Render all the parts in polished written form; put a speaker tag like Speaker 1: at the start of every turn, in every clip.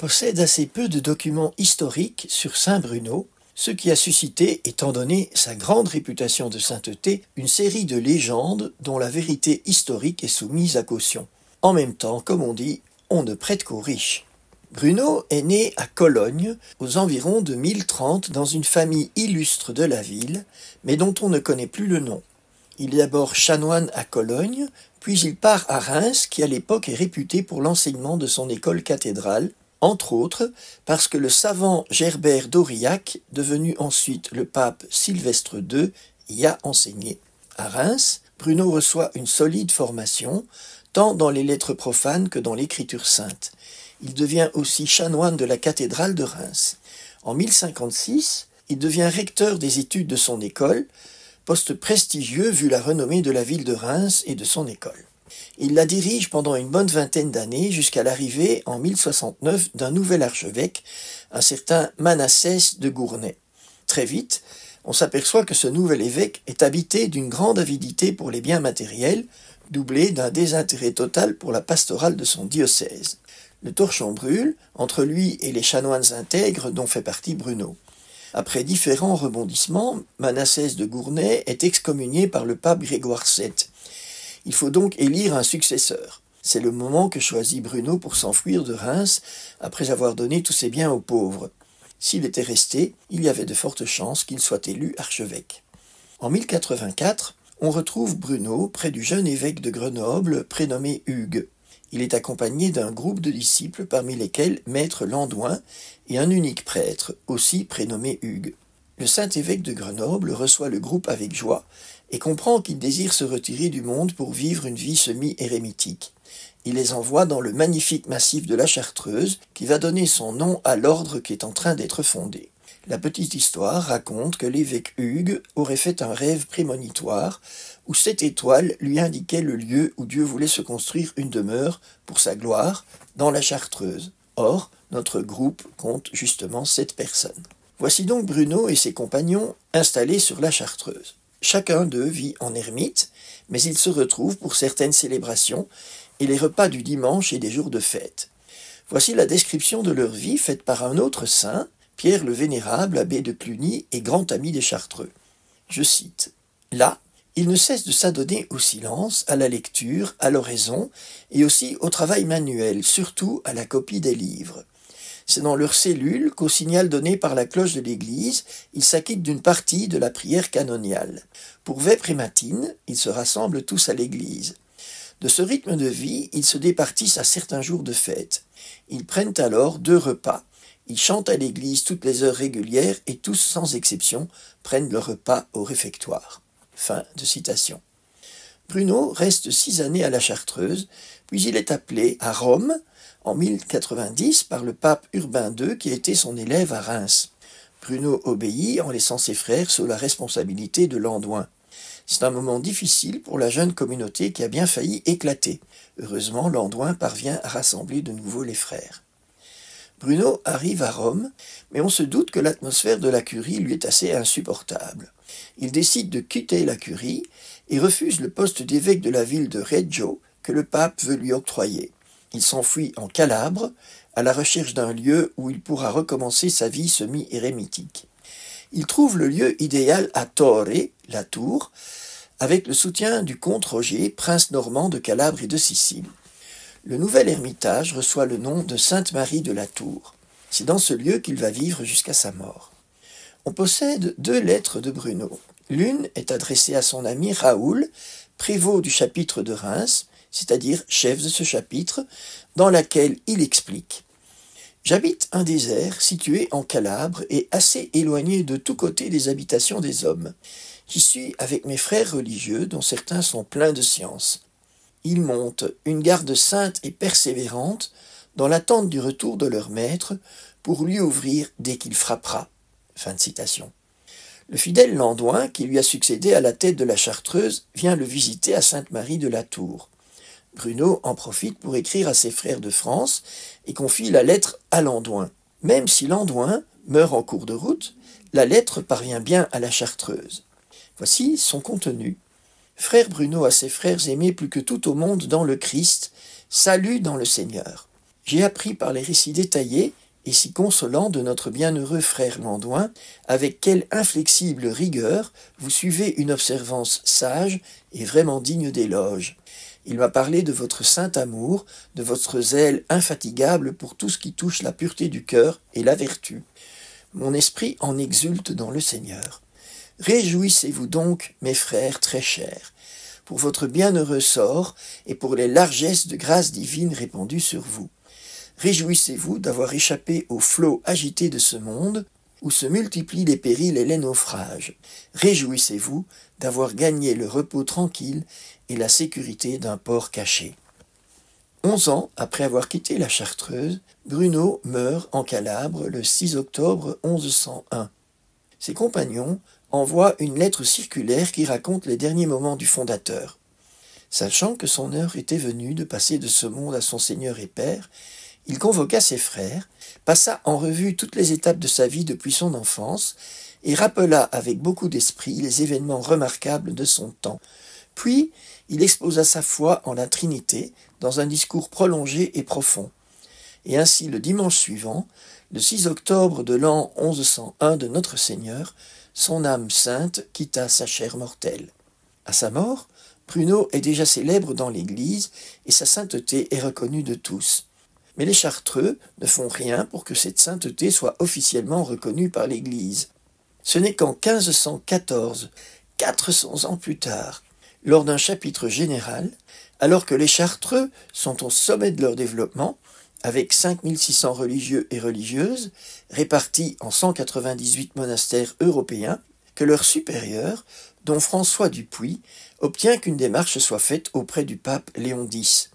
Speaker 1: possède assez peu de documents historiques sur saint Bruno, ce qui a suscité, étant donné sa grande réputation de sainteté, une série de légendes dont la vérité historique est soumise à caution. En même temps, comme on dit, on ne prête qu'aux riches. Bruno est né à Cologne, aux environs de 1030, dans une famille illustre de la ville, mais dont on ne connaît plus le nom. Il est d'abord chanoine à Cologne, puis il part à Reims, qui à l'époque est réputé pour l'enseignement de son école cathédrale, entre autres parce que le savant Gerbert d'Aurillac, devenu ensuite le pape Sylvestre II, y a enseigné. À Reims, Bruno reçoit une solide formation, tant dans les lettres profanes que dans l'écriture sainte. Il devient aussi chanoine de la cathédrale de Reims. En 1056, il devient recteur des études de son école, poste prestigieux vu la renommée de la ville de Reims et de son école. Il la dirige pendant une bonne vingtaine d'années jusqu'à l'arrivée en 1069 d'un nouvel archevêque, un certain Manassès de Gournay. Très vite, on s'aperçoit que ce nouvel évêque est habité d'une grande avidité pour les biens matériels, doublée d'un désintérêt total pour la pastorale de son diocèse. Le torchon brûle entre lui et les chanoines intègres dont fait partie Bruno. Après différents rebondissements, Manassès de Gournay est excommunié par le pape Grégoire VII. Il faut donc élire un successeur. C'est le moment que choisit Bruno pour s'enfuir de Reims après avoir donné tous ses biens aux pauvres. S'il était resté, il y avait de fortes chances qu'il soit élu archevêque. En 1084, on retrouve Bruno près du jeune évêque de Grenoble prénommé Hugues. Il est accompagné d'un groupe de disciples parmi lesquels Maître Landouin et un unique prêtre, aussi prénommé Hugues. Le saint évêque de Grenoble reçoit le groupe avec joie et comprend qu'il désire se retirer du monde pour vivre une vie semi-érémitique. Il les envoie dans le magnifique massif de la Chartreuse qui va donner son nom à l'ordre qui est en train d'être fondé. La petite histoire raconte que l'évêque Hugues aurait fait un rêve prémonitoire où 7 étoiles lui indiquaient le lieu où Dieu voulait se construire une demeure pour sa gloire dans la Chartreuse. Or, notre groupe compte justement 7 personnes. Voici donc Bruno et ses compagnons installés sur la Chartreuse. Chacun d'eux vit en ermite, mais ils se retrouvent pour certaines célébrations et les repas du dimanche et des jours de fête. Voici la description de leur vie faite par un autre saint, Pierre le Vénérable, abbé de Cluny et grand ami des Chartreux. Je cite. « Là, ils ne cessent de s'adonner au silence, à la lecture, à l'oraison et aussi au travail manuel, surtout à la copie des livres. C'est dans leur cellule qu'au signal donné par la cloche de l'église, ils s'acquittent d'une partie de la prière canoniale. Pour vêpres et matines, ils se rassemblent tous à l'église. De ce rythme de vie, ils se départissent à certains jours de fête. Ils prennent alors 2 repas. Ils chantent à l'église toutes les heures régulières et tous, sans exception, prennent leur repas au réfectoire. » Fin de citation. Bruno reste 6 années à la Chartreuse, puis il est appelé à Rome, en 1090 par le pape Urbain II qui a été son élève à Reims. Bruno obéit en laissant ses frères sous la responsabilité de Landouin. C'est un moment difficile pour la jeune communauté qui a bien failli éclater. Heureusement, Landouin parvient à rassembler de nouveau les frères. Bruno arrive à Rome, mais on se doute que l'atmosphère de la curie lui est assez insupportable. Il décide de quitter la curie et refuse le poste d'évêque de la ville de Reggio que le pape veut lui octroyer. Il s'enfuit en Calabre, à la recherche d'un lieu où il pourra recommencer sa vie semi-érémitique. Il trouve le lieu idéal à Torre, la tour, avec le soutien du comte Roger, prince normand de Calabre et de Sicile. Le nouvel ermitage reçoit le nom de Sainte-Marie de la Tour. C'est dans ce lieu qu'il va vivre jusqu'à sa mort. On possède 2 lettres de Bruno. L'une est adressée à son ami Raoul, prévôt du chapitre de Reims, c'est-à-dire chef de ce chapitre, dans laquelle il explique « J'habite un désert situé en Calabre et assez éloigné de tous côtés des habitations des hommes. J'y suis avec mes frères religieux, dont certains sont pleins de science. Ils montent une garde sainte et persévérante dans l'attente du retour de leur maître pour lui ouvrir dès qu'il frappera. » Fin de citation. Le fidèle Landouin, qui lui a succédé à la tête de la Chartreuse, vient le visiter à Sainte-Marie de la Tour. Bruno en profite pour écrire à ses frères de France et confie la lettre à Landouin. Même si Landouin meurt en cours de route, la lettre parvient bien à la Chartreuse. Voici son contenu. Frère Bruno à ses frères aimés plus que tout au monde dans le Christ, salut dans le Seigneur. J'ai appris par les récits détaillés et si consolants de notre bienheureux frère Landouin, avec quelle inflexible rigueur vous suivez une observance sage et vraiment digne d'éloge. Il m'a parlé de votre saint amour, de votre zèle infatigable pour tout ce qui touche la pureté du cœur et la vertu. Mon esprit en exulte dans le Seigneur. Réjouissez-vous donc, mes frères très chers, pour votre bienheureux sort et pour les largesses de grâce divine répandues sur vous. Réjouissez-vous d'avoir échappé au flot agité de ce monde, où se multiplient les périls et les naufrages. Réjouissez-vous d'avoir gagné le repos tranquille et la sécurité d'un port caché. 11 ans après avoir quitté la Chartreuse, Bruno meurt en Calabre le 6 octobre 1101. Ses compagnons envoient une lettre circulaire qui raconte les derniers moments du fondateur. Sachant que son heure était venue de passer de ce monde à son Seigneur et Père, il convoqua ses frères, passa en revue toutes les étapes de sa vie depuis son enfance et rappela avec beaucoup d'esprit les événements remarquables de son temps. Puis, il exposa sa foi en la Trinité dans un discours prolongé et profond. Et ainsi, le dimanche suivant, le 6 octobre de l'an 1101 de notre Seigneur, son âme sainte quitta sa chair mortelle. À sa mort, Bruno est déjà célèbre dans l'Église et sa sainteté est reconnue de tous. Mais les Chartreux ne font rien pour que cette sainteté soit officiellement reconnue par l'Église. Ce n'est qu'en 1514, 400 ans plus tard, lors d'un chapitre général, alors que les Chartreux sont au sommet de leur développement, avec 5600 religieux et religieuses, répartis en 198 monastères européens, que leur supérieur, dont François Dupuy, obtient qu'une démarche soit faite auprès du pape Léon X.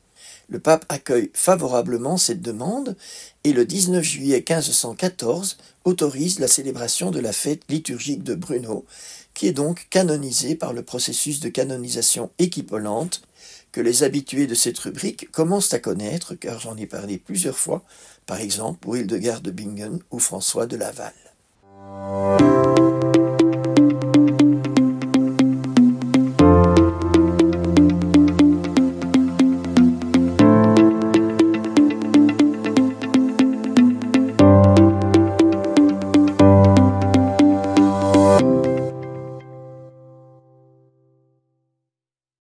Speaker 1: Le pape accueille favorablement cette demande et le 19 juillet 1514 autorise la célébration de la fête liturgique de Bruno, qui est donc canonisée par le processus de canonisation équivalente que les habitués de cette rubrique commencent à connaître, car j'en ai parlé plusieurs fois, par exemple pour Hildegard de Bingen ou François de Laval.